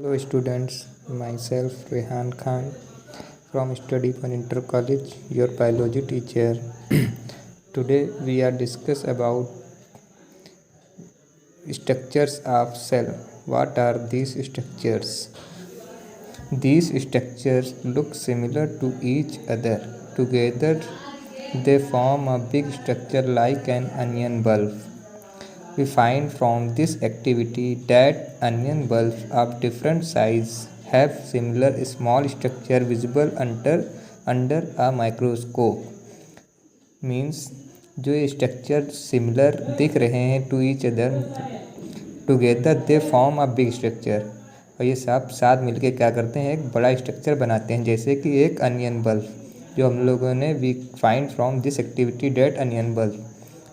Hello students, myself Rehan Khan from Study for Inter College, your biology teacher. Today we are discuss about structures of cell. What are these structures? These structures look similar to each other. Together they form a big structure like an onion bulb. We find from this activity that onion bulbs of different size have similar small structure visible under a microscope. Means जो ये structure similar दिख रहे हैं to each other together they form a big structure, और ये सब साथ मिलके क्या करते हैं, एक बड़ा स्ट्रक्चर बनाते हैं, जैसे कि एक अनियन बल्ब जो हम लोगों ने we find from this activity that onion bulb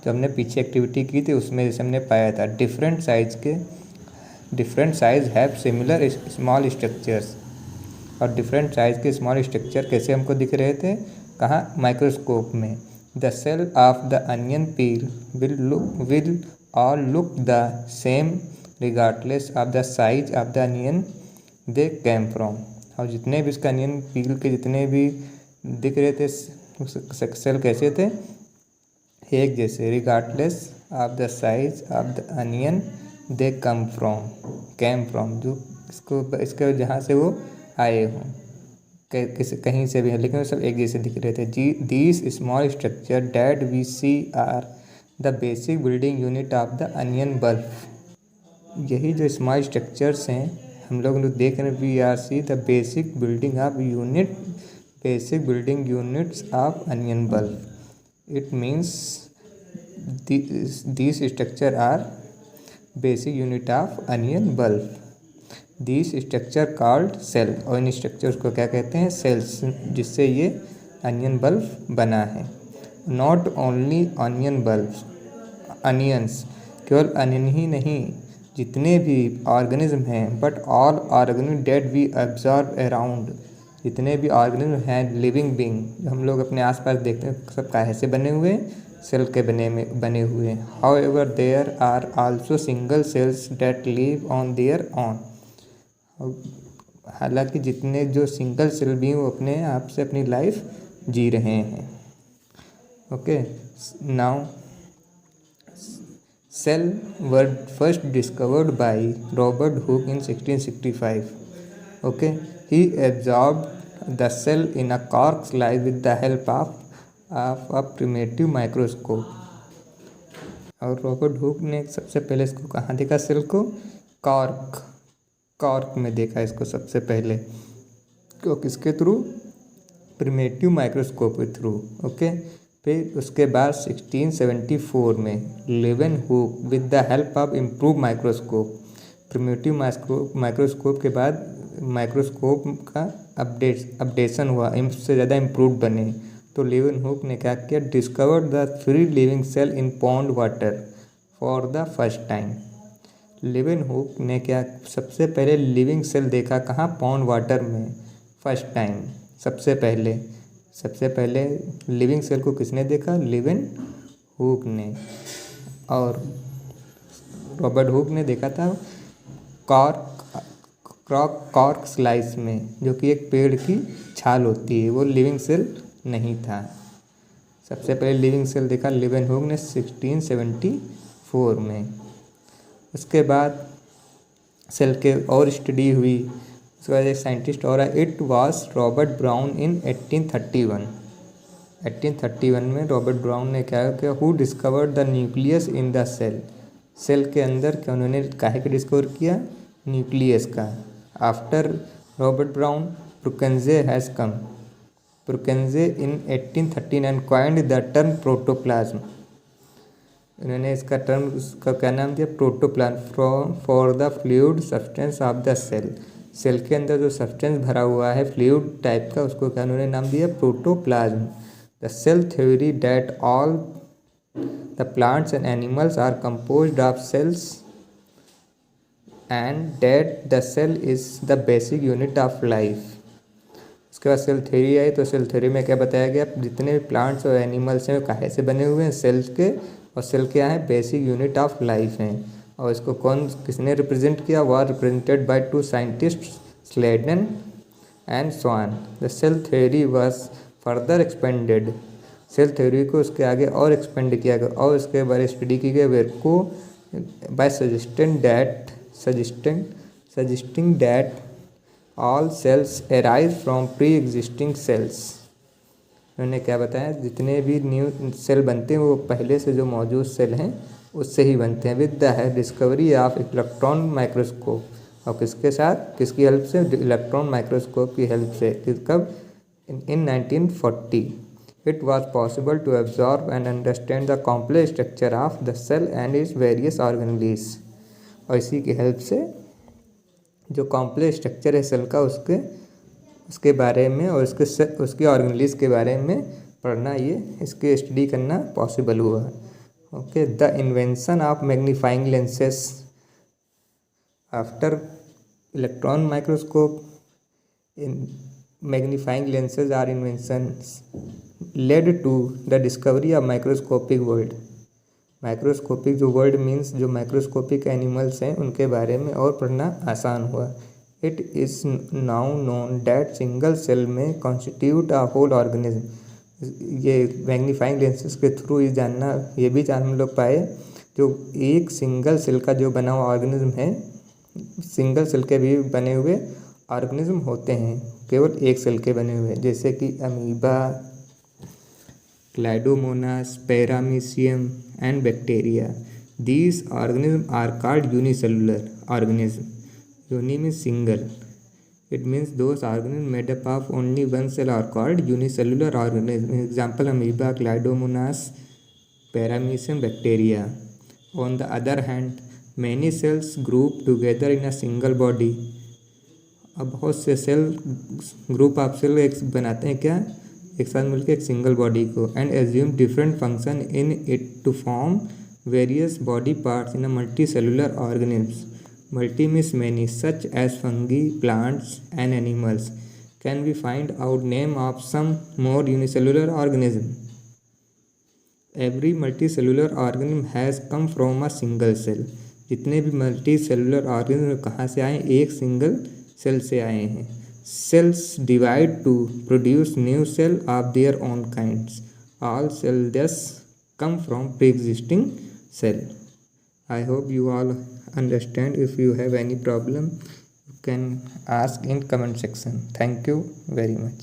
जो हमने पीछे एक्टिविटी की थी उसमें जैसे हमने पाया था different size have similar small structures. और डिफरेंट साइज के स्मॉल स्ट्रक्चर कैसे हमको दिख रहे थे, कहाँ, माइक्रोस्कोप में। The cell of the onion peel will all look the same regardless of the size of the onion they came from. और जितने भी इसका अनियन पील के जितने भी दिख रहे थे सेल कैसे थे, एक जैसे, regardless of the size of the onion they came from, जो इसके जहाँ से वो आए हों, कहीं से भी है, लेकिन वो सब एक जैसे दिख रहे थे। These small structure that we see are the basic building unit of the onion bulb. यही जो स्मॉल स्ट्रक्चर्स हैं हम लोग देख रहे हैं, we are see the basic building units of onion bulb. It means these structure are basic unit of onion bulb. These structure called cell, और इन structures को क्या कहते हैं, सेल्स, जिससे ये अनियन बल्ब बना है। Not only onion bulbs, onions, केवल अनियन ही नहीं, जितने भी ऑर्गेनिज्म हैं, but all organism that we observe around, जितने भी ऑर्गेनिज्म हैं लिविंग बीइंग जो हम लोग अपने आसपास देखते हैं, सब काहे से बने हुए हैं, सेल के बने हुए हैं। However there are also single cells that live on their own. हालांकि जितने जो सिंगल सेल भी हैं वो अपने आप से अपनी लाइफ जी रहे हैं। Okay, now cell were first discovered by Robert Hooke in 1665. Okay, he absorbed the cell in a cork slide with the help of a primitive microscope. और रॉबर्ट हुक ने सबसे पहले इसको कहाँ देखा, सेल को कॉर्क में देखा इसको सबसे पहले, तो किसके थ्रू, प्रिमिटिव माइक्रोस्कोप के थ्रू। ओके, फिर उसके बाद 1674 में Leeuwenhoek with the help of improve microscope, primitive microscope के बाद माइक्रोस्कोप का अपडेशन हुआ, इससे ज़्यादा इम्प्रूव बने, तो लेवेनहुक ने क्या किया, discovered the free living cell in pond water for the first time. Leeuwenhoek ने क्या सबसे पहले लिविंग सेल देखा, कहाँ, पॉन्ड वाटर में, फर्स्ट टाइम, सबसे पहले लिविंग सेल को किसने देखा, लेवेनहुक ने। और रॉबर्ट हुक ने देखा था कॉर्क स्लाइस में, जो कि एक पेड़ की छाल होती है, वो लिविंग सेल नहीं था। सबसे पहले लिविंग सेल देखा लेवेनहुक ने 1674 में। उसके बाद सेल के और स्टडी हुई, उसके बाद एक साइंटिस्ट और आया, it was Robert Brown in 1831 में रॉबर्ट ब्राउन ने क्या किया, who discovered the nucleus in the cell के अंदर क्या उन्होंने काहे के डिस्कवर किया, न्यूक्लियस का। After Robert Brown Purkinje has come, Purkinje in 1839 coined the term protoplasm. उन्होंने इसका टर्म, उसका क्या नाम दिया, protoplasm, for the fluid substance of the cell के अंदर जो सब्सटेंस भरा हुआ है फ्लूइड टाइप का, उसको क्या उन्होंने नाम दिया, protoplasm. The cell theory that all the plants and animals are composed of cells and that the cell is the basic unit of life. उसके बाद सेल थ्योरी आई, तो सेल थ्योरी में क्या बताया गया, जितने भी प्लांट्स और एनिमल्स हैं वो काहे से बने हुए हैं, सेल्स के, और सेल क्या है, बेसिक यूनिट ऑफ लाइफ हैं। और इसको किसने रिप्रेजेंट किया? वह represented by two scientist, Schleiden and Schwann. The cell theory was further expanded. Cell theory को उसके आगे और एक्सपेंड किया गया और उसके बारे में स्टडी की गई, Virchow by suggesting that all cells arise from pre existing cells. उन्होंने क्या बताया? जितने भी न्यू सेल बनते हैं वो पहले से जो मौजूद सेल हैं उससे ही बनते हैं। With the discovery of electron microscope, और किसके साथ, किसकी हेल्प से? इलेक्ट्रॉन माइक्रोस्कोप की हेल्प से। कब? In 1940 it was possible to observe and understand the complex structure of the cell and its various organelles. और इसी की हेल्प से जो कॉम्प्लेक्स स्ट्रक्चर है सेल का उसके बारे में और उसके ऑर्गेनेल्स के बारे में पढ़ना, ये इसके स्टडी करना पॉसिबल हुआ। Okay, the invention of magnifying lenses after electron microscope, magnifying lenses are inventions led to the discovery of microscopic world. Microscopic जो वर्ल्ड मीन्स जो माइक्रोस्कोपिक एनिमल्स हैं उनके बारे में और पढ़ना आसान हुआ। It is now known that single cell may constitute a whole organism. ये मैग्नीफाइंग लेंसेज के थ्रू ये भी जान हम लोग पाए जो एक सिंगल सेल का जो बना हुआ ऑर्गेनिज्म है, सिंगल सेल के भी बने हुए ऑर्गेनिज्म होते हैं, केवल एक सेल के बने हुए, जैसे कि amoeba, Chlamydomonas, paramecium and bacteria. These organisms are called unicellular organisms. Uni means single. It means those organisms made up of only one cell are called unicellular organisms. Example: amoeba, Clydomonas, Paramecium, bacteria. On the other hand, many cells group together in a single body. अब बहुत से cell group of cell एक बनाते हैं क्या? एक साथ मिलकर एक सिंगल बॉडी को, and assume different function in it to form various body parts in a multi cellular organisms. Multi means many, such as fungi, plants and animals. Can we find out name of some more unicellular organism? Every multi cellular organism has come from a single cell. जितने भी multi cellular organism कहाँ से आए? एक single cell से आए हैं। Cells divide to produce new cell of their own kinds. All cells thus come from pre-existing cell. I hope you all understand. If you have any problem, you can ask in comment section. Thank you very much.